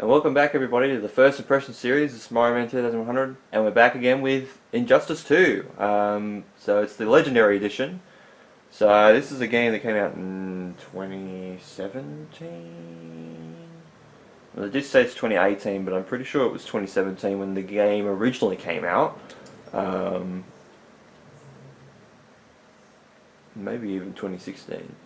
And welcome back everybody to the First Impression series. This is Mario Man 2100 and we're back again with Injustice 2. So it's the Legendary Edition. So this is a game that came out in 2017? Well, it did say it's 2018, but I'm pretty sure it was 2017 when the game originally came out. Maybe even 2016.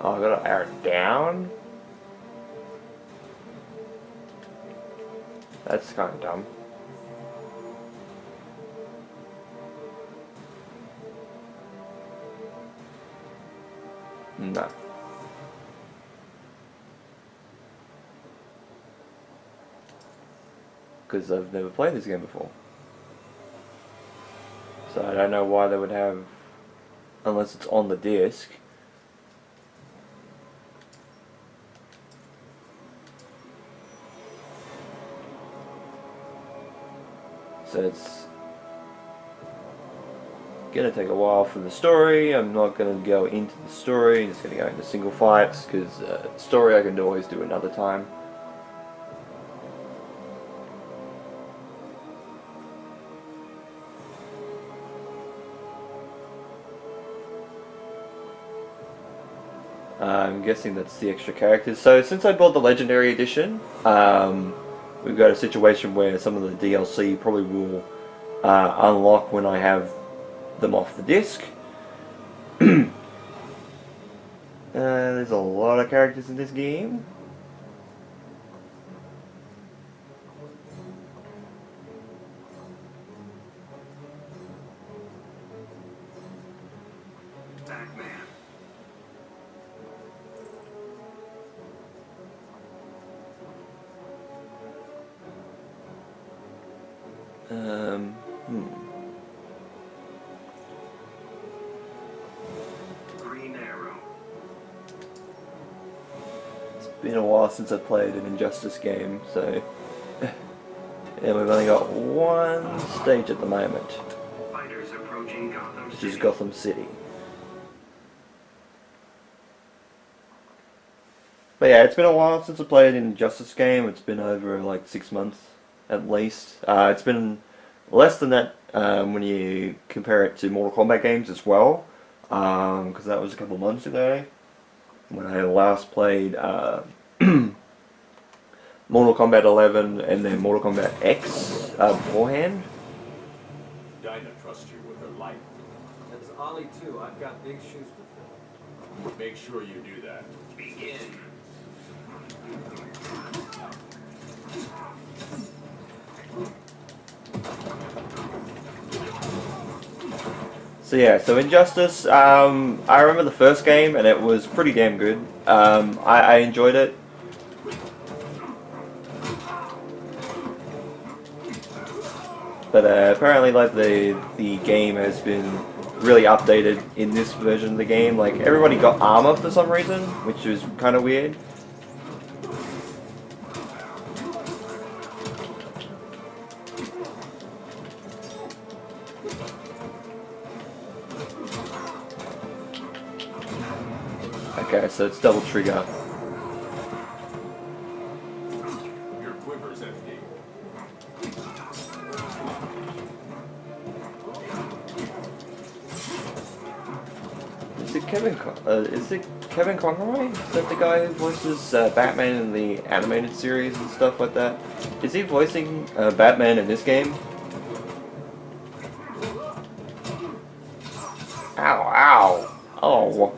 Oh, I got to arrow down? That's kind of dumb. No. Because I've never played this game before. So I don't know why they would have, unless it's on the disc. So it's gonna take a while for the story. I'm not gonna go into the story, I'm just gonna go into single fights, because story I can always do another time. I'm guessing that's the extra characters. So since I bought the Legendary Edition, we've got a situation where some of the DLC probably will unlock when I have them off the disc. There's a lot of characters in this game. Green arrow. It's been a while since I played an Injustice game, so yeah, we've only got one stage at the moment, Fighters approaching Gotham which City. is Gotham City. But yeah, it's been a while since I played an Injustice game. It's been over like 6 months at least. It's been less than that when you compare it to Mortal Kombat games as well, because that was a couple months ago when I last played Mortal Kombat 11 and then Mortal Kombat X beforehand. Dinah trusts you with her life. That's Ollie too. I've got big shoes to fill. Make sure you do that. Begin. So yeah, so Injustice, I remember the first game and it was pretty damn good. I enjoyed it. But apparently like the game has been really updated in this version of the game. Like everybody got armor for some reason, which was kind of weird. Okay, so it's double trigger. Your quiver's empty. Is it Kevin Conroy? Is that the guy who voices Batman in the animated series and stuff like that? Is he voicing Batman in this game? Ow, ow! Oh.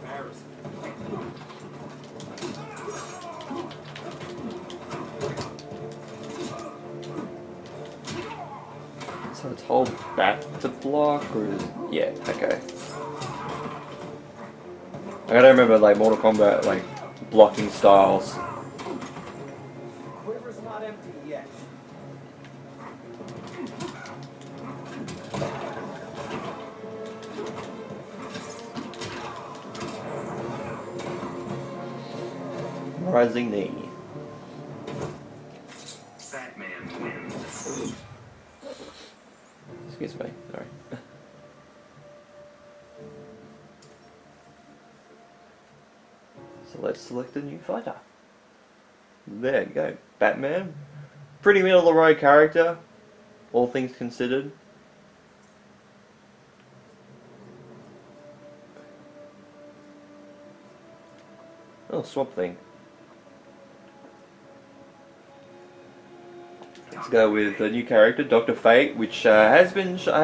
So it's hold back to block, or is... Yeah, okay. I gotta remember, like, Mortal Kombat, like, blocking styles. Yes. Rising knee. Batman wins. Excuse me, sorry. So let's select a new fighter. There you go, Batman. Pretty middle of the road character, all things considered. Oh, Swamp Thing. Let's go with a new character, Dr. Fate, which has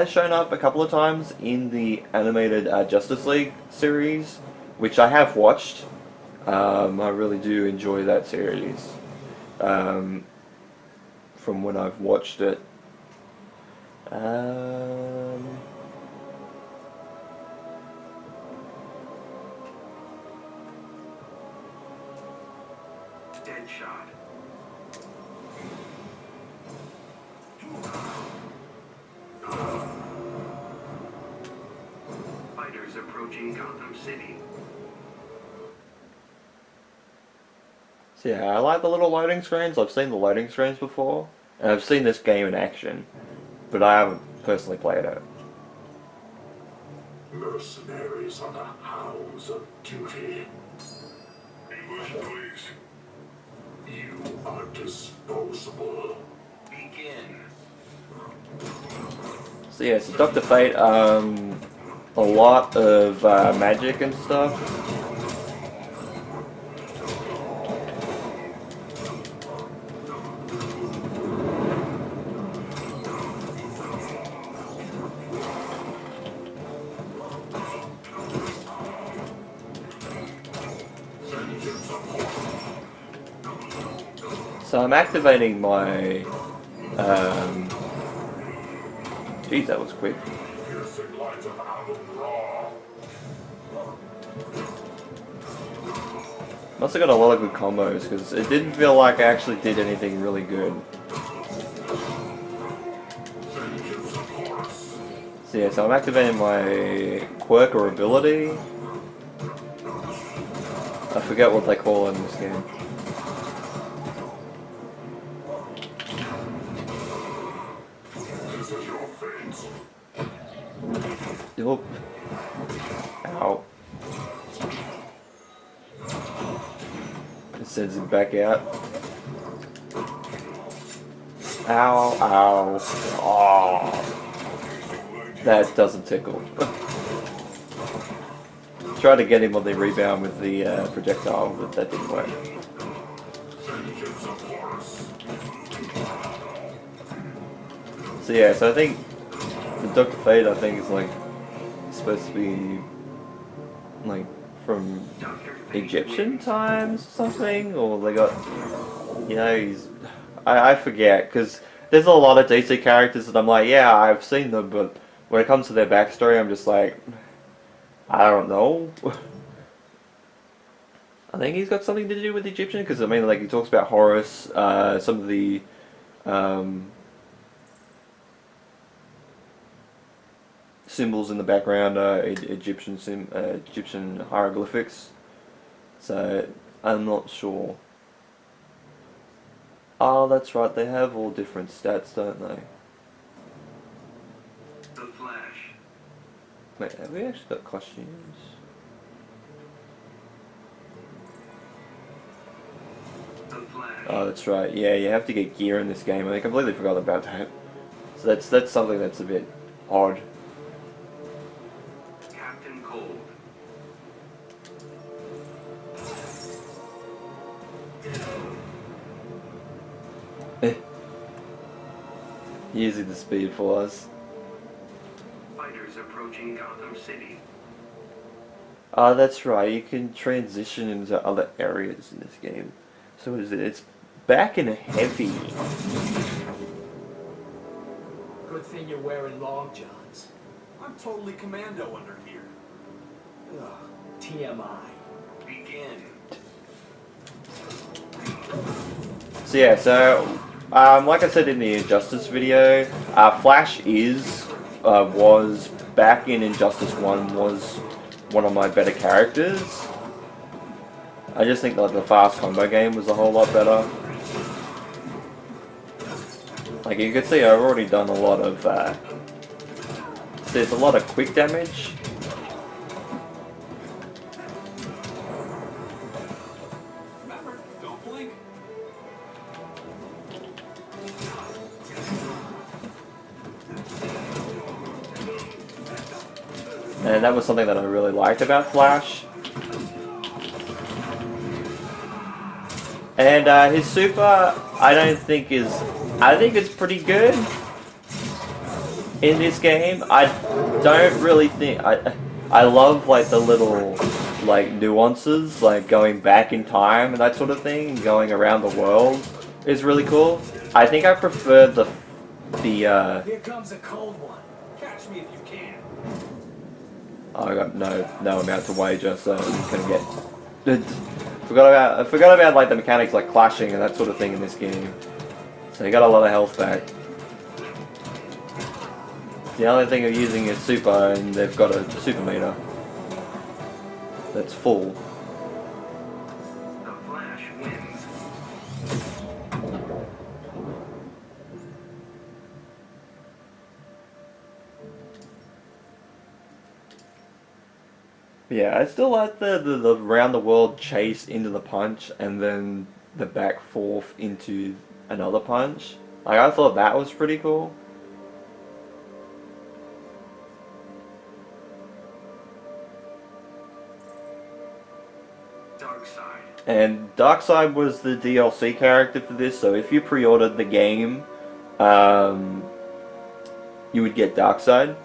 shown up a couple of times in the animated Justice League series, which I have watched. I really do enjoy that series. From when I've watched it. Deadshot. Fighters approaching Gotham City. So yeah, I like the little loading screens. I've seen the loading screens before, and I've seen this game in action, but I haven't personally played it. Mercenaries are the hounds of duty. English, please. You are disposable. Begin. So yeah, so Dr. Fate, a lot of magic and stuff. So I'm activating my, geez, that was quick. Piercing light of Amun-Ra. Must have got a lot of good combos, because it didn't feel like I actually did anything really good. So yeah, so I'm activating my quirk or ability. I forget what they call it in this game. This is your fate. Yup. Ow. It sends him back out. Ow, ow. Oh. That doesn't tickle. Try to get him on the rebound with the projectile, but that didn't work. So yeah, so I think the Dr. Fate, I think, is like supposed to be like from Egyptian times or something, or they got, you know, I forget, because there's a lot of DC characters that I'm like, yeah, I've seen them, but when it comes to their backstory, I'm just like, I don't know. I think he's got something to do with Egyptian, because I mean, like, he talks about Horus, some of the symbols in the background are Egyptian hieroglyphics. So I'm not sure. Oh, that's right. They have all different stats, don't they? The Flash. Wait, have we actually got costumes? The Flash. Oh, that's right. Yeah, you have to get gear in this game. I completely forgot about that. So that's something that's a bit odd. Captain Cold. Using the speed for us. Fighters approaching Gotham City. Oh, that's right. You can transition into other areas in this game. So what is it? It's back in heavy. Good thing you're wearing long johns. I'm totally commando under here. Ugh, TMI. Begin. So yeah, so Like I said in the Injustice video, Flash was back in Injustice 1 was one of my better characters. I just think that the fast combo game was a whole lot better. Like you can see, I've already done a lot of. There's a lot of quick damage. Remember, don't blink. And that was something that I really liked about Flash. And his super, I think it's pretty good in this game. I don't really think, I love like the little like nuances, like going back in time and that sort of thing, going around the world is really cool. I think I prefer the Here comes a cold one. Catch me if you can. I got no amount to wager, so I'm gonna get. I forgot about like the mechanics like clashing and that sort of thing in this game. So you got a lot of health back. The only thing of using is super, and they've got a super meter that's full. The Flash wins. Yeah, I still like the round the world chase into the punch and then the back forth into another punch. Like I thought that was pretty cool. Darkseid. And Darkseid was the DLC character for this, so if you pre-ordered the game, you would get Darkseid.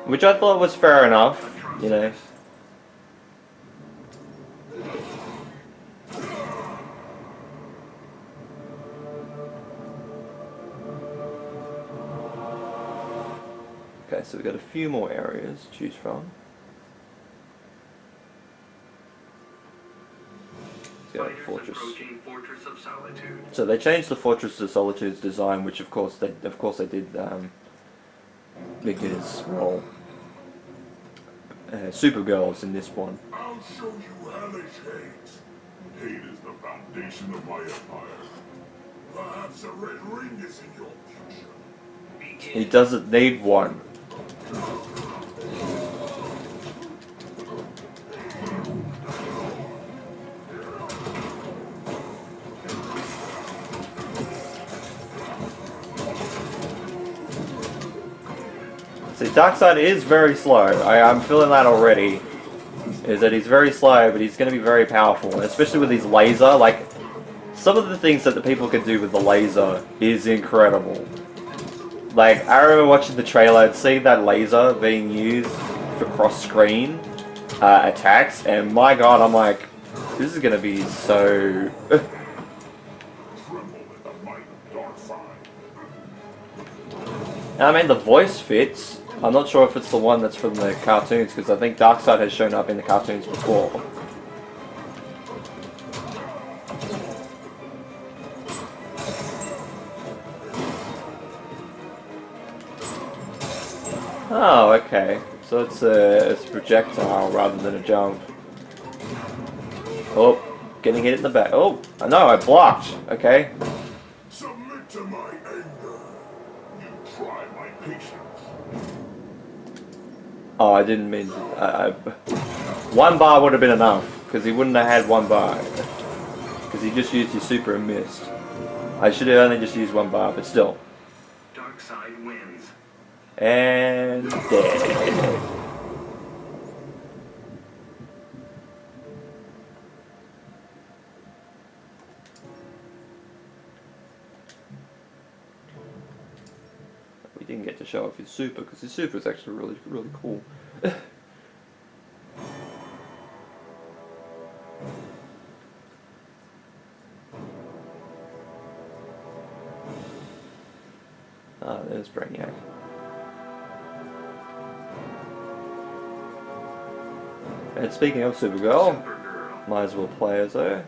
Which I thought was fair enough, you know. Okay, so we've got a few more areas to choose from. Fighters Fortress. approaching Fortress of Solitude. So they changed the Fortress of Solitude's design, which of course they did because well, Supergirl's in this one. I'll show you hellish hate. Hate is the foundation of my empire. Perhaps a red ring is in your future. He doesn't need one. See, Darkseid is very slow. I'm feeling that already. Is that he's very slow, but he's going to be very powerful, especially with his laser. Like, some of the things that the people can do with the laser is incredible. Like, I remember watching the trailer and seeing that laser being used for cross-screen attacks, and my god, I'm like, this is going to be so... I mean, the voice fits. I'm not sure if it's the one that's from the cartoons, because I think Darkseid has shown up in the cartoons before. Oh, okay. So it's a projectile rather than a jump. Oh, getting hit in the back. Oh, no, I blocked. Okay. Submit to my anger. You try my patience. Oh, I didn't mean to. One bar would have been enough, because he wouldn't have had one bar. Because he just used his super and missed. I should have only just used one bar, but still. Darkseid wins. And dead. We didn't get to show off his super, because his super is actually really cool. Ah, there's Brainiac. And speaking of Supergirl, Supergirl. might as well play as her.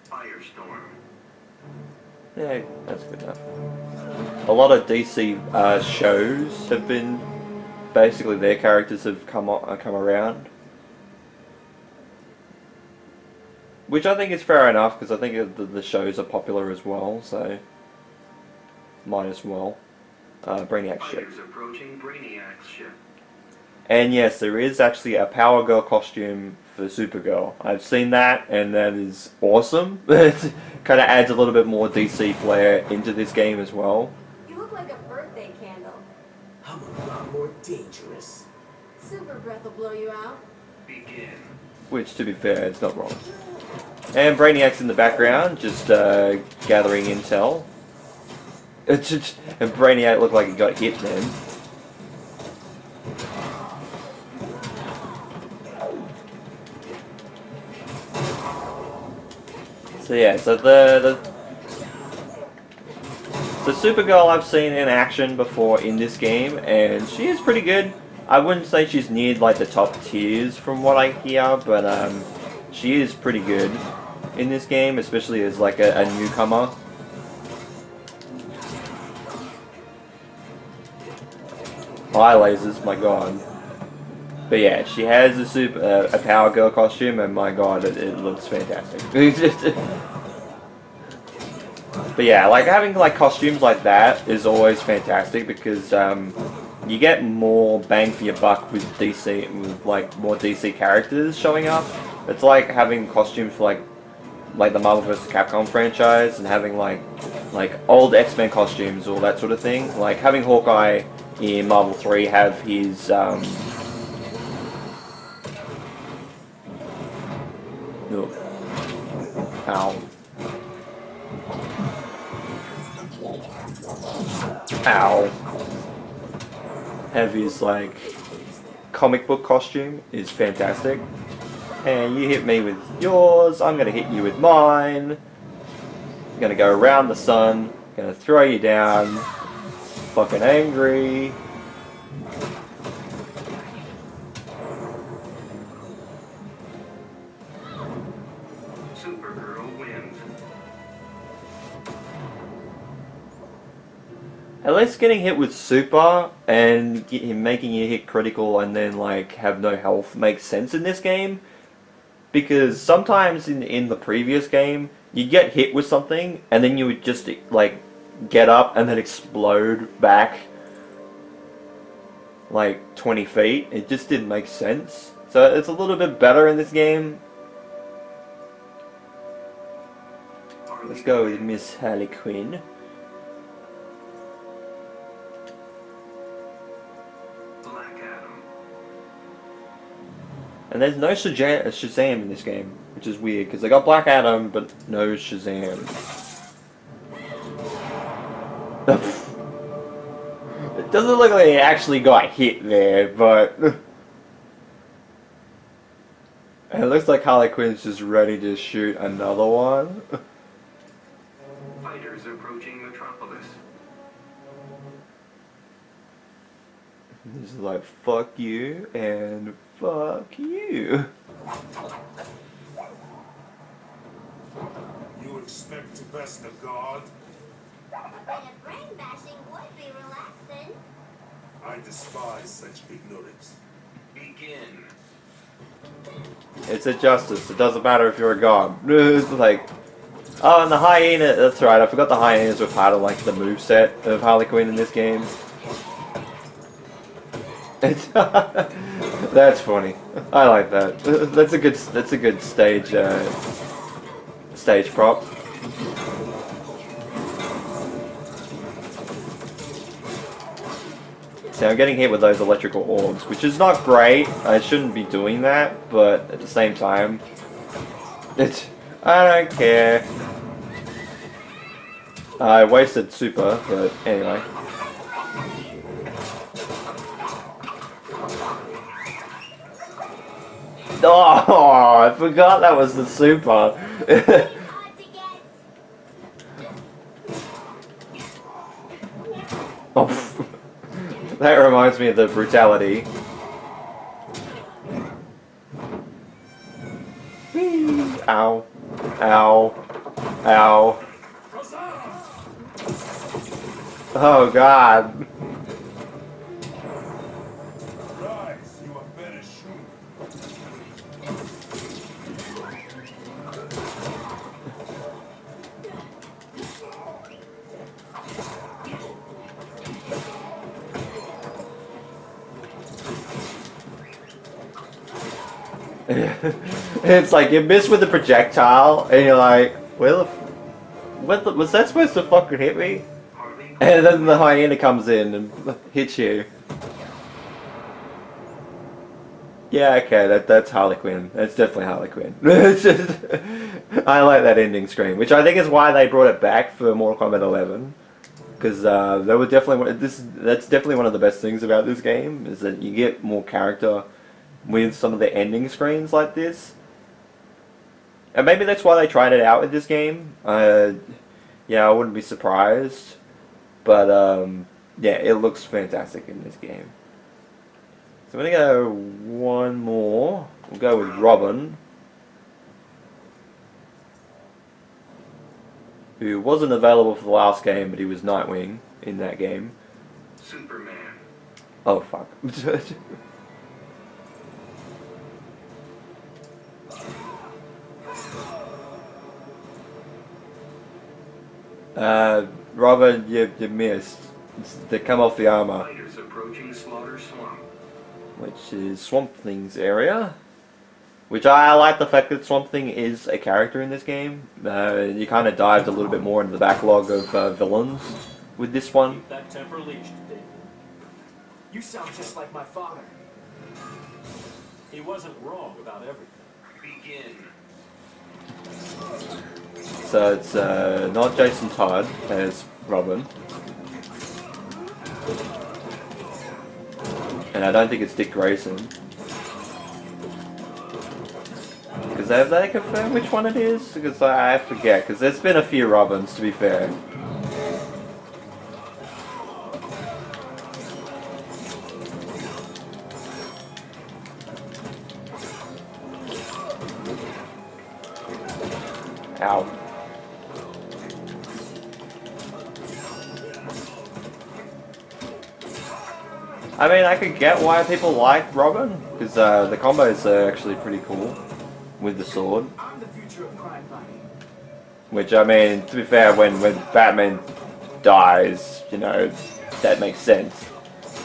Firestorm. Yeah, that's good enough. A lot of DC shows have been basically their characters have come around, which I think is fair enough because I think the shows are popular as well, so might as well. Brainiac ship. Fighters approaching Brainiac's ship. And yes, there is actually a Power Girl costume for Supergirl. I've seen that, and that is awesome. It kind of adds a little bit more DC flair into this game as well. You look like a birthday candle. I'm a lot more dangerous. Super breath will blow you out. Begin. Which, to be fair, it's not wrong. And Brainiac's in the background, just gathering intel. And Brainiac looked like he got hit then. So yeah, so the Supergirl I've seen in action before in this game, and she is pretty good. I wouldn't say she's near like the top tiers from what I hear, but she is pretty good in this game, especially as like a newcomer. Eye lasers, my god. But yeah, she has a Power Girl costume, and my god, it looks fantastic. But yeah, like having like costumes like that is always fantastic because you get more bang for your buck with DC, with like more DC characters showing up. It's like having costumes for like the Marvel vs. Capcom franchise and having like old X-Men costumes or that sort of thing. Like having Hawkeye in Marvel 3 have his Ow. Ow. Have his like comic book costume is fantastic. And you hit me with yours, I'm gonna hit you with mine. I'm gonna go around the sun, gonna throw you down. Fucking angry. Supergirl wins. At least getting hit with super and making you hit critical and then like have no health makes sense in this game. Because sometimes in the previous game, you'd get hit with something and then you would just like get up and then explode back like 20 feet. It just didn't make sense. So it's a little bit better in this game. Let's go with Miss Harley Quinn. Black Adam. And there's no Shazam in this game, which is weird because they got Black Adam but no Shazam. It doesn't look like he actually got hit there, but it looks like Harley Quinn's just ready to shoot another one. Fighters approaching Metropolis. This is like fuck you and fuck you. You expect to best a god? A bit of brain bashing would be relaxing. I despise such ignorance. Begin. It's a justice. It doesn't matter if you're a god. It's like, oh, and the hyena. That's right. I forgot the hyenas were part of like the moveset of Harley Quinn in this game. That's funny. I like that. That's a good stage prop. See, I'm getting hit with those electrical orbs, which is not great. I shouldn't be doing that, but at the same time, I don't care. I wasted super, but anyway. Oh, I forgot that was the super. Oh. That reminds me of the brutality. Whee! Ow. Ow. Ow. Oh god. Rise, you have finished soon. It's like you miss with the projectile, and you're like, well, was that supposed to fucking hit me? Hardly And then the hyena comes in and hits you. Yeah, okay, that's Harley Quinn. That's definitely Harley Quinn. It's just, I like that ending screen, which I think is why they brought it back for Mortal Kombat 11. Because they were definitely that's definitely one of the best things about this game is that you get more character with some of the ending screens like this. And maybe that's why they tried it out with this game. Yeah, I wouldn't be surprised. But yeah, it looks fantastic in this game. So I'm going to go one more. We'll go with Robin, who wasn't available for the last game, but he was Nightwing in that game. Superman. Oh, fuck. Robin, you missed. They come off the armor, Fighters approaching Slaughter Swamp. which is Swamp Thing's area. Which I like the fact that Swamp Thing is a character in this game. You kind of dived a little bit more into the backlog of villains with this one. Keep that temper leashed, David. You sound just like my father. He wasn't wrong about everything. Begin. So it's not Jason Todd as Robin. And I don't think it's Dick Grayson. Because have they confirmed which one it is? Because I forget, because there's been a few Robins, to be fair. Ow. I mean, I could get why people like Robin, because the combos are actually pretty cool with the sword. I'm the future of crime fighting. Which, I mean, to be fair, when Batman dies, you know, that makes sense.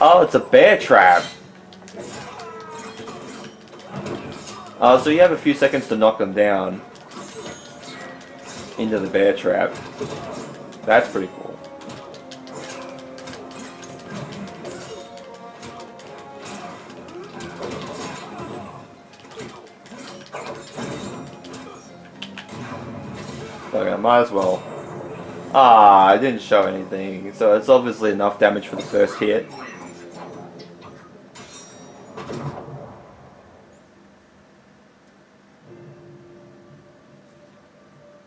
Oh, it's a bear trap! Oh, so you have a few seconds to knock them down into the bear trap. That's pretty cool. Okay, I might as well. Ah, I didn't show anything, so it's obviously enough damage for the first hit.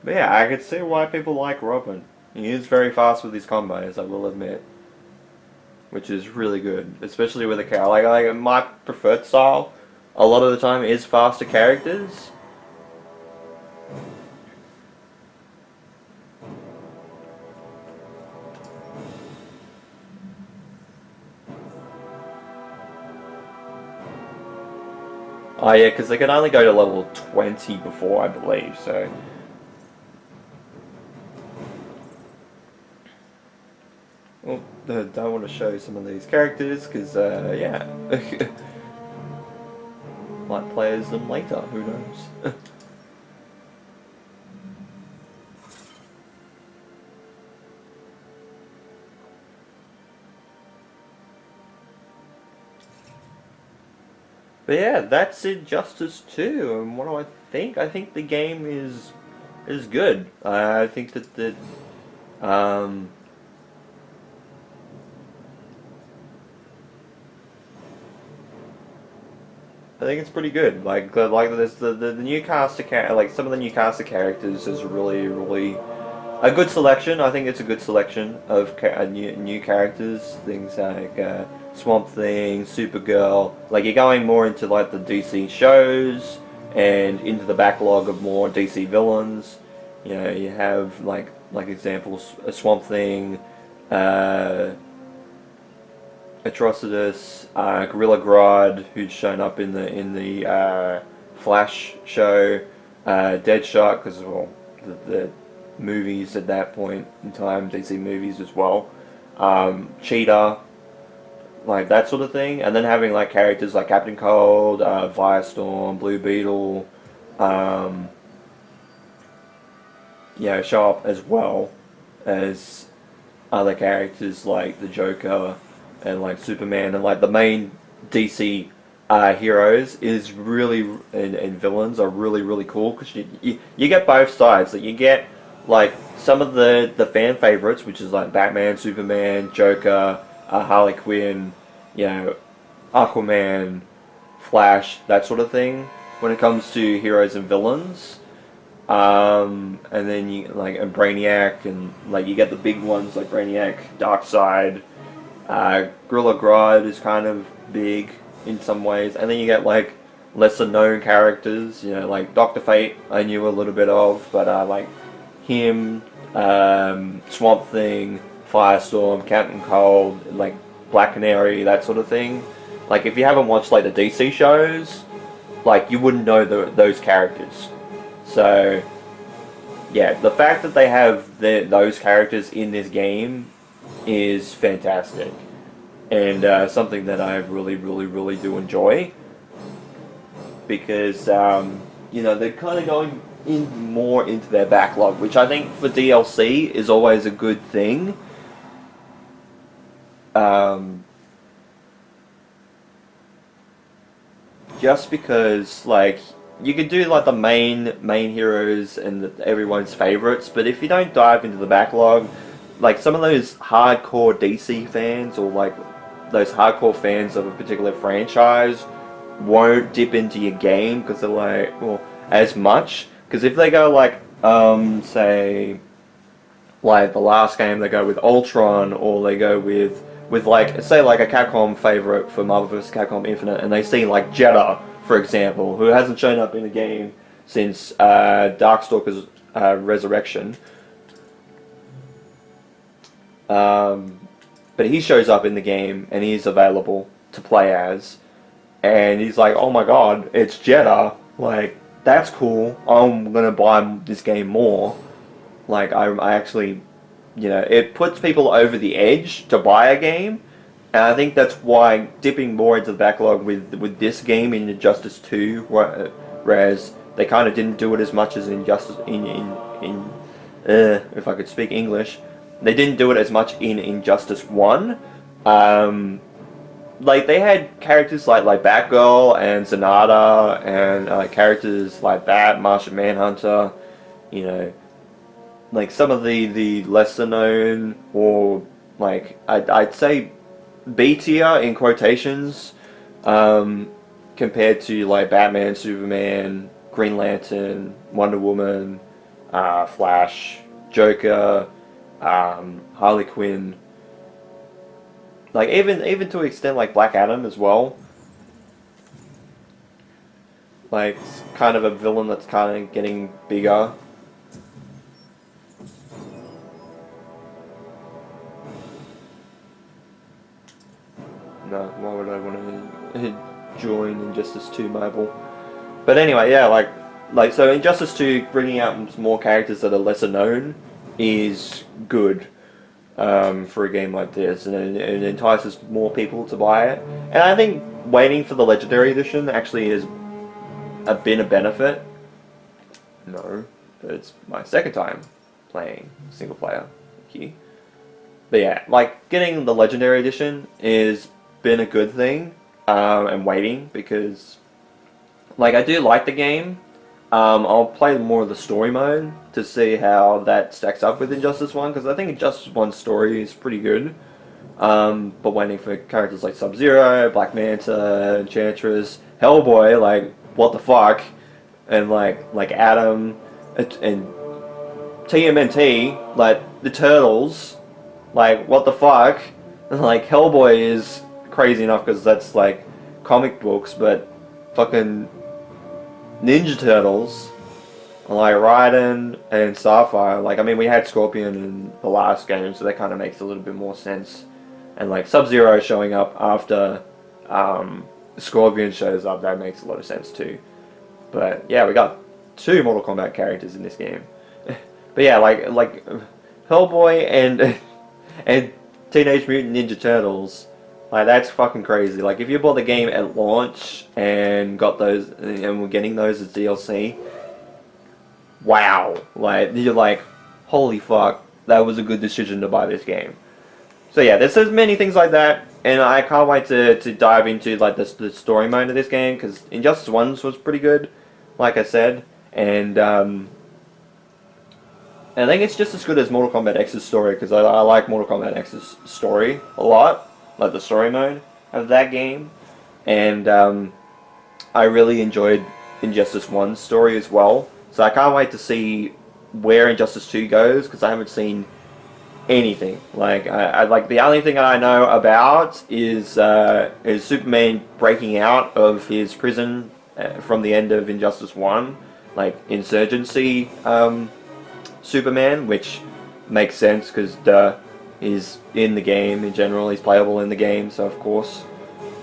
But yeah, I could see why people like Robin. He is very fast with his combos, I will admit. Which is really good, especially with a character. Like my preferred style, a lot of the time, is faster characters. Oh yeah, because they can only go to level 20 before, I believe, so... Well, I don't want to show some of these characters, because, yeah. Might play as them later, who knows. But yeah, that's Injustice 2, and what do I think? I think the game is good. I think that I think it's pretty good. Like there's the new cast of like some of the new cast of characters is really a good selection. I think it's a good selection of new characters. Things like Swamp Thing, Supergirl. Like you're going more into like the DC shows and into the backlog of more DC villains. You know, you have like examples: a Swamp Thing, uh, Atrocitus, Gorilla Grodd, who'd shown up in the Flash show, Deadshot, because well, the movies at that point in time, DC movies as well, Cheetah, like that sort of thing, and then having like characters like Captain Cold, Firestorm, Blue Beetle, show up as well as other characters like the Joker and like Superman, and like the main DC heroes is really and villains are really cool, because you get both sides. That you get like some of the fan favorites, which is like Batman, Superman, Joker, Harley Quinn, Aquaman, Flash, that sort of thing. When it comes to heroes and villains, and then you and Brainiac, and like you get the big ones like Brainiac, Darkseid, Gorilla Grodd is kind of big in some ways, and then you get like lesser known characters, like Doctor Fate I knew a little bit of, but like him, Swamp Thing, Firestorm, Captain Cold, like Black Canary, that sort of thing. Like if you haven't watched like the DC shows, like you wouldn't know those characters. So yeah, the fact that they have those characters in this game is fantastic, and something that I really do enjoy, because they're kind of going in more into their backlog, which I think for DLC is always a good thing. Just because like you could do like the main heroes and everyone's favorites, but if you don't dive into the backlog, like some of those hardcore DC fans or like those hardcore fans of a particular franchise won't dip into your game, because they're like, well, as much. Because if they go like, say, like the last game, they go with Ultron, or they go with like, say like a Capcom favorite for Marvel vs. Capcom Infinite, and they see like Jeddah, for example, who hasn't shown up in the game since Darkstalker's Resurrection. But he shows up in the game and he's available to play as, and he's like, oh my god, it's Jeddah, like that's cool, I'm gonna buy this game more. Like I actually, it puts people over the edge to buy a game, and I think that's why dipping more into the backlog with this game in Injustice 2, whereas they kind of didn't do it as much as Injustice if I could speak English, they didn't do it as much in Injustice 1. Like they had characters like Batgirl and Zanata, and characters like that, Martian Manhunter, like some of the lesser known, or like I'd say B tier in quotations, compared to like Batman, Superman, Green Lantern, Wonder Woman, Flash, Joker, Harley Quinn, like even to an extent like Black Adam as well. Like it's kind of a villain that's kind of getting bigger. No, why would I want to join Injustice 2 mobile? But anyway, yeah, like so Injustice 2 bringing out some more characters that are lesser known is good for a game like this, and it entices more people to buy it. And I think waiting for the Legendary Edition actually has been a benefit. No, it's my second time playing single player here. But yeah, like getting the Legendary Edition is been a good thing, and waiting, because like I do like the game. I'll play more of the story mode to see how that stacks up with Injustice 1, because I think Injustice 1's story is pretty good. But waiting for characters like Sub-Zero, Black Manta, Enchantress, Hellboy, like what the fuck, and like Adam and TMNT, like the Turtles, like what the fuck. Like Hellboy is crazy enough because that's like comic books, but fucking Ninja Turtles, like Raiden and Sapphire. Like, I mean, we had Scorpion in the last game, so that kind of makes a little bit more sense. And like Sub-Zero showing up after Scorpion shows up, that makes a lot of sense too. But yeah, we got 2 Mortal Kombat characters in this game. But yeah, like Hellboy and and Teenage Mutant Ninja Turtles, like that's fucking crazy. Like if you bought the game at launch and got those and were getting those as DLC, wow! Like you're like, holy fuck, that was a good decision to buy this game. So yeah, there's many things like that, and I can't wait to dive into like the story mode of this game, because Injustice 1 was pretty good, like I said, and I think it's just as good as Mortal Kombat X's story, because I like Mortal Kombat X's story a lot, like the story mode of that game, and I really enjoyed Injustice 1's story as well, so I can't wait to see where Injustice 2 goes, because I haven't seen anything. Like I like the only thing I know about is Superman breaking out of his prison from the end of Injustice 1, like Insurgency Superman, which makes sense because he's in the game in general, he's playable in the game, so of course,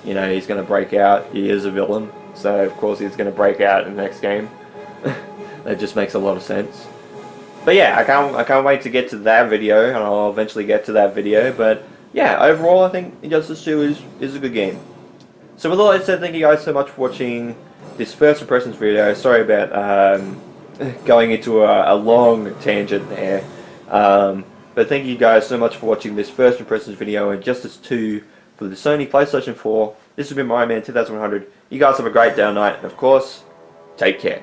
you know, he's going to break out. He is a villain, so of course he's going to break out in the next game. That just makes a lot of sense. But yeah, I can't wait to get to that video, and I'll eventually get to that video. But yeah, overall, I think Injustice 2 is a good game. So with all that said, thank you guys so much for watching this first impressions video. Sorry about going into a long tangent there. But thank you guys so much for watching this first impressions video on Injustice 2 for the Sony PlayStation 4. This has been My Man 2100. You guys have a great day or night, and of course, take care.